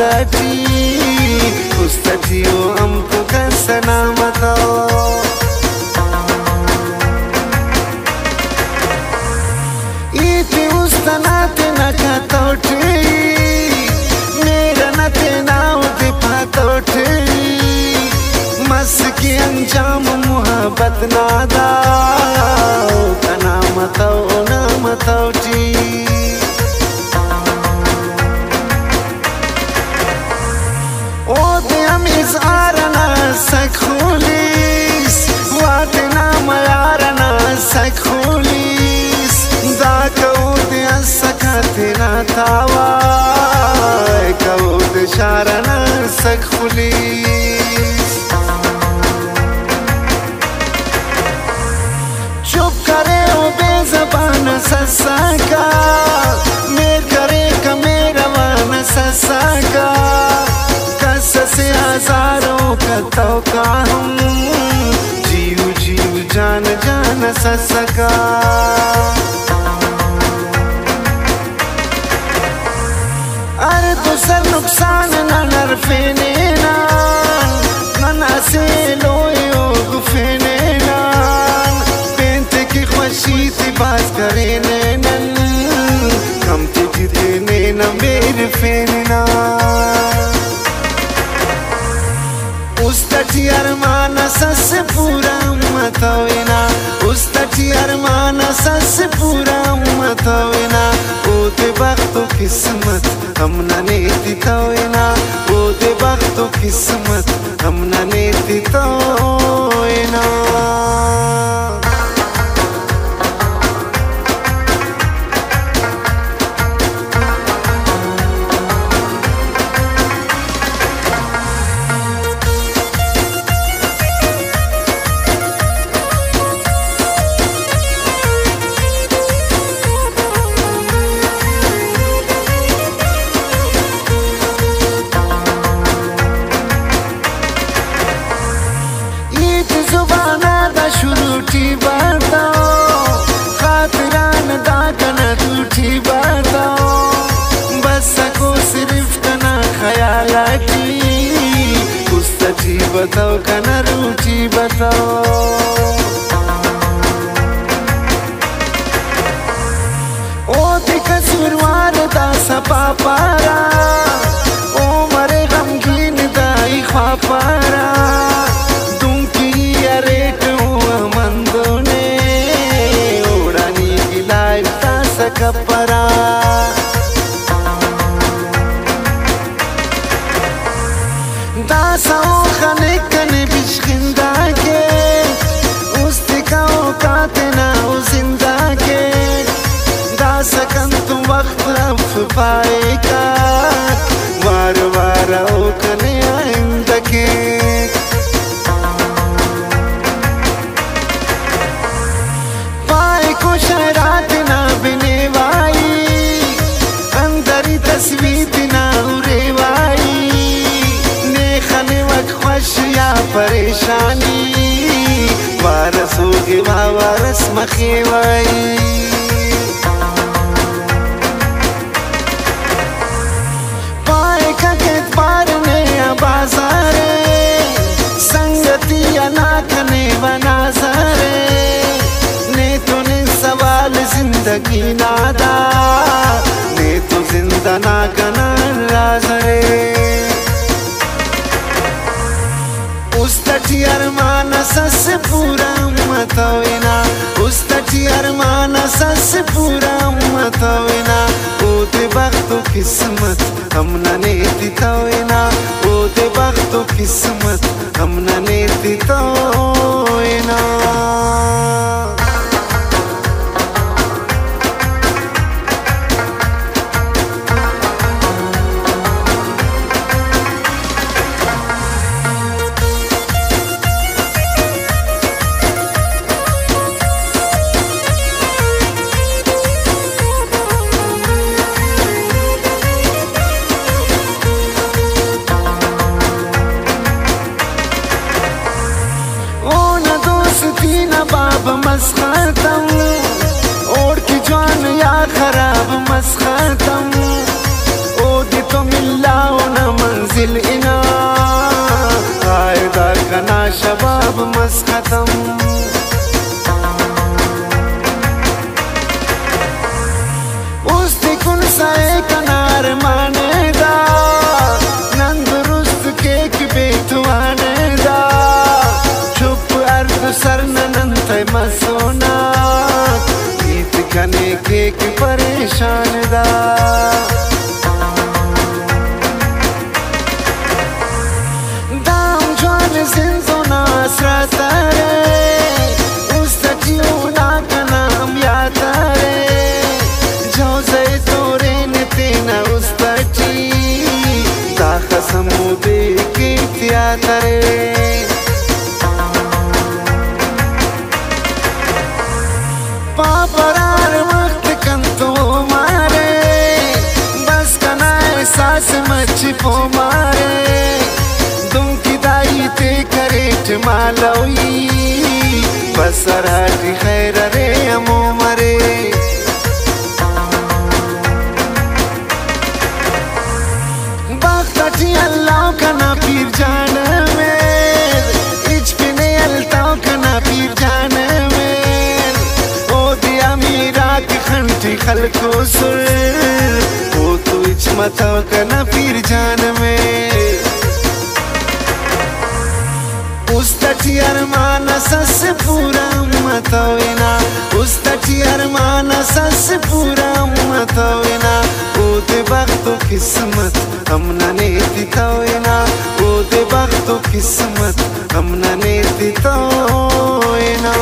रटी उस्तटियो हमको कसना बताओ इति उस्तनाते नखतोटे मेरा नते नाउते पातोटे मस की अंजाम मोहब्बत नादा तना बताओ ना बताओ जी ओ ते अमीज आरना सखोलिस वाते ना मयारना सखोलिस दा कौदे असखाते ना तावा कौदे शारना सखोलिस चुप करे ओ बेज़बान ससाका मेर करे का मेरा वाना ससाका कससे हजारों का तौका हम जीव जीव जान जान ससका अरे तो सर नुकसान न नरफेने ना नसे लोयो गुफेने ना पेंते की खुशी थी बात करे नैनन कम ते जितने न मेरे फेने ना उस्तटी अरमाना सस पूरा मतवेना उस्तटी अरमाना सस पूरा मतवेना ओते वक्तो किस्मत हम ने दितवेना ओते वक्तो किस्मत हम ने दितवेना शुरूटी बताओ खातिरान दाकना टूटी बताओ बस को सिर्फ कना ख्यालाटी उस्तटी बताओ कना रूटी बताओ ओ ते कसूरवार दा सपा पारा ओ मरे गमगीन दाई ख्वापारा कपरा दासाओ खाने कने बिश्किंदा के उस्तिकाओ काते ना जिंदा के दासकन तुम वक्त अफ पाएगा वार वार ओ कने आइंदा के पाए को शरात ना बिने तस्वीर ना उरेवाई ने खने वक खुश या परेशानी वारस हो के वारस मखेवाई पाए का के पार ने बाजारे संगति ना खने बनाजारे ने तो ने सवाल जिंदगी नादा तो जिंदा ना कना राजरे उस्तटी अरमाना सस पूरा मतवेना उस्तटी अरमाना सस पूरा मतवेना ओते वक्तो किस्मत हम ने दितवेना ओते वक्तो किस्मत हम ने दितवेना बाब मस्खतम और की जान या खराब मस्खतम ओ दे तो मिला ओ न बस खत्म उस दिकुन साए कनार माने दा नंदुरुस्त केक बेतुआने दा चुप अर्ध सरनन थे मसोना गीत कने केक परेशान दा जिंदोना असराता रे उस तटियोना का नाम याता रे जो जय तोरे ने तेना उस तटी ताका समुदे के त्याता रे पापरार वक्त कंतो मारे बस कना एहसास मच्छी पो मारे ते करेट मालवी बसराटी खैर रे अमो मरे बाख्ती अल्लाह का ना पीर जान में इचपिने अल्ताव का ना पीर जान में ओ दिया मीरा की खंटी खलको सुर ओ तू इच मताव का ना पीर जान में उस तटी अरमाना सस पूरा मतविना उस तटी अरमाना सस पूरा मतविना ओ दे बख्तो किस्मत हमना ने दिताविना ओ दे बख्तो किस्मत हमना ने दिताविना